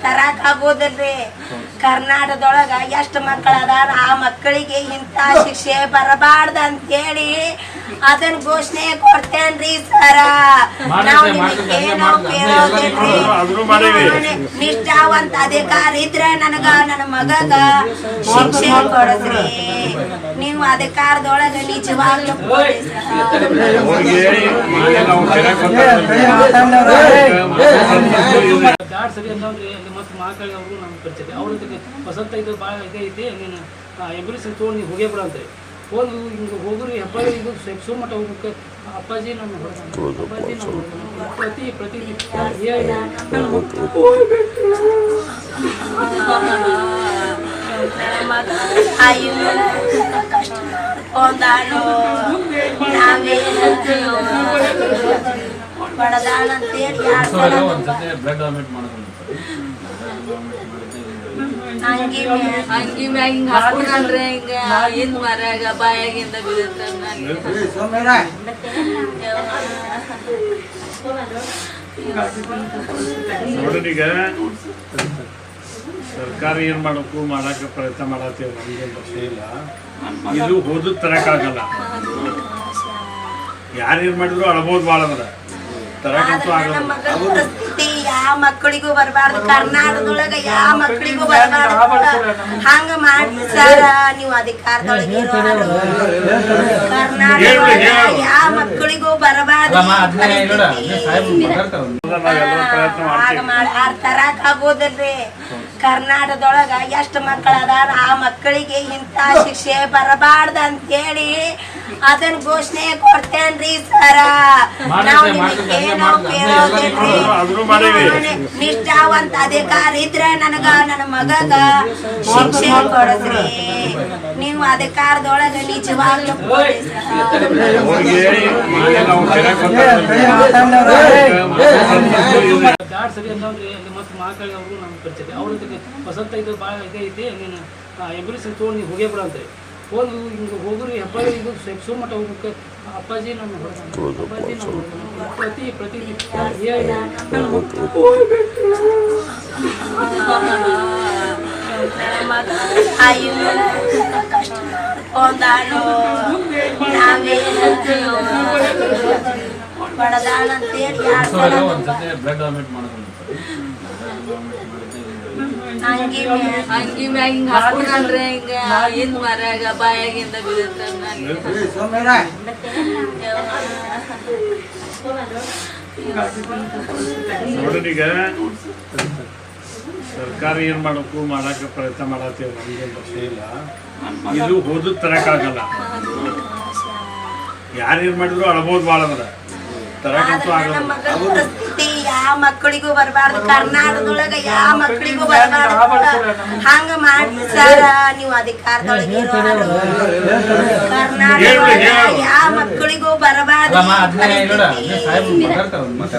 ತರಾಕ್ ಆಗೋದಿಲ್ರಿ. ಕರ್ನಾಟಕದೊಳಗ ಎಷ್ಟು ಮಕ್ಕಳ ಅದಾರ, ಆ ಮಕ್ಕಳಿಗೆ ಇಂತ ಶಿಕ್ಷೆ ಬರಬಾರ್ದ ಅಂತೇಳಿ ಅದನ್ನ ಘೋಷಣೆ ಕೊಡ್ತೇನ್ರಿ ಸರ. ನಾವು ನಿಮಗೆ ನಿಷ್ಠಾವಂತ ಅಧಿಕಾರಿ ಇದ್ರೆ ನನ್ನ ಮಗಗ ಶಿಕ್ಷೆ ಕೊಡಸ್ರಿ. ನೀವು ಅಧಿಕಾರದೊಳಗ ನಿಜವಾಗ್ಲೂ ಸರಿ ಅಂತಂದ್ರೆ ಮತ್ತೆ ಮಕ್ಕಳಿಗೆ ಅವರು ನಮ್ಗೆ ಪರಿಚಯ ಅವ್ರ ಜೊತೆ ವಸಂತ ಇದು ಭಾಳ ಐತಿ, ನೀನು ಆಂಬ್ಯುಲೆನ್ಸ್ ತೊಗೊಂಡು ನೀವು ಹೋಗೇ ಬಿಡ ಅಂತಾರೆ. ಹೋಗಿ ಹಿಂಗೆ ಹೋಗ್ರಿ ಹೆಬ್ಬಾಳಿ ಇದು ಸೋಮಠ ಹೋಗ್ಬೇಕು. ಅಪ್ಪಾಜಿ ನಮ್ಮ ಅಪ್ಪಾಜಿ ನಮ್ಮ ಪ್ರತಿ ಬಡದಾನಂತೇಳಿ ಅಂಗಿ ಮ್ಯಾಗ ಹಿಂಗ ಹಾಕೊಂಡ್ರೆ ಹಿಂಗ ಹಿಂದ್ ಮರ್ಯಾಗ ಬಾಯಾಗಿಂದ ಬೀಳುತ್ತೆ. ಈಗ ಸರ್ಕಾರ ಏನ್ ಮಾಡಕ್ಕೆ ಪ್ರಯತ್ನ ಮಾಡತ್ತೀವಿ, ನಮ್ಗೇನು ಪ್ರಶ್ನೆ ಇಲ್ಲ. ಇದು ಓದು ತರಕಾಗಲ್ಲ. ಯಾರೇನ್ ಮಾಡಿದ್ರು ಅಳಬಹುದು ಭಾಳ ಅದ, ತರಕಂತೂ ಆಗಲ್ಲ. ಯಾವ ಮಕ್ಕಳಿಗೂ ಬರಬಾರ್ದು, ಕರ್ನಾಟಕದೊಳಗ ಯಾವ ಮಕ್ಕಳಿಗೂ ಬರಬಾರ್ದು. ಹಂಗ ಮಾಡಿ ಸರ. ನೀವು ಅಧಿಕಾರದೊಳಗೆ ಕರ್ನಾಟಕದೊಳಗ ಯಾವ ಮಕ್ಕಳಿಗೂ ಬರಬಾರ್ದು. ತರಾಕ್ ಆಗೋದಿಲ್ರಿ. ಕರ್ನಾಟಕದೊಳಗ ಎಷ್ಟು ಮಕ್ಕಳ ಅದಾರ, ಆ ಮಕ್ಕಳಿಗೆ ಇಂತ ಶಿಕ್ಷೆ ಬರಬಾರ್ದ ಅಂತೇಳಿ ಅದನ್ನ ಘೋಷಣೆ ಕೊಡ್ತೇನ್ರಿ ಸರ. ನಾವು ನಿಮಗೆ ನಿಷ್ಠಾವಂತ ಅಧಿಕಾರಿ ಇದ್ರೆ ನನ್ನ ಮಗಗ ಶಿಕ್ಷೆ ಕೊಡಸ್ರಿ. ನೀವು ಅಧಿಕಾರದೊಳಗ ನಿಜವಾಗ್ಲೂ ಸರಿ ಅಂತಂದ್ರೆ ಮತ್ತೆ ಮಕ್ಕಳಿಗೆ ಅವರು ನಮ್ಗೆ ಪರಿಚಯ ಅವ್ರ ಜೊತೆ ವಸಂತ ಇದು ಭಾಳ ಐತಿ, ನೀನು ಆಂಬ್ಯುಲೆನ್ಸ್ ತೊಗೊಂಡು ನೀವು ಹೋಗೇ ಬಿಡ ಅಂತಾರೆ. ಹೋಗಿ ಹಿಂಗೆ ಹೋಗ್ರಿ ಹೆಬ್ಬಾಳಿ ಇದು ಸೋಮಠ ಹೋಗ್ಬೇಕು. ಅಪ್ಪಾಜಿ ನಮ್ಮ ಅಪ್ಪಾಜಿ ನಮ್ಮ ಪ್ರತಿ ಬಡದಾನಂತೇಳಿ ಅಂಗಿ ಮ್ಯಾಗ ಹಿಂಗ ಹಾಕೊಂಡ್ರೆ ಹಿಂಗ ಹಿಂದ್ ಮರ್ಯಾಗ ಬಾಯಾಗಿಂದ ಬೀಳುತ್ತೆ. ಈಗ ಸರ್ಕಾರ ಏನ್ ಮಾಡಕ್ಕೆ ಪ್ರಯತ್ನ ಮಾಡತ್ತೀವಿ, ನಮ್ಗೇನು ಪ್ರಶ್ನೆ ಇಲ್ಲ. ಇದು ಓದು ತರಕಾಗಲ್ಲ. ಯಾರೇನ್ ಮಾಡಿದ್ರು ಅಳಬಹುದು ಭಾಳ ಅದ, ತರಕಂತೂ ಆಗಲ್ಲ. ಯಾವ ಮಕ್ಕಳಿಗೂ ಬರಬಾರ್ದು, ಕರ್ನಾಟಕದೊಳಗ ಯಾವ ಮಕ್ಕಳಿಗೂ ಬರಬಾರ್ದು. ಹಂಗ ಮಾಡಿ ಸರ. ನೀವು ಅಧಿಕಾರದೊಳಗೆ ಕರ್ನಾಟಕದೊಳಗ ಯಾವ ಮಕ್ಕಳಿಗೂ ಬರಬಾರ್ದು.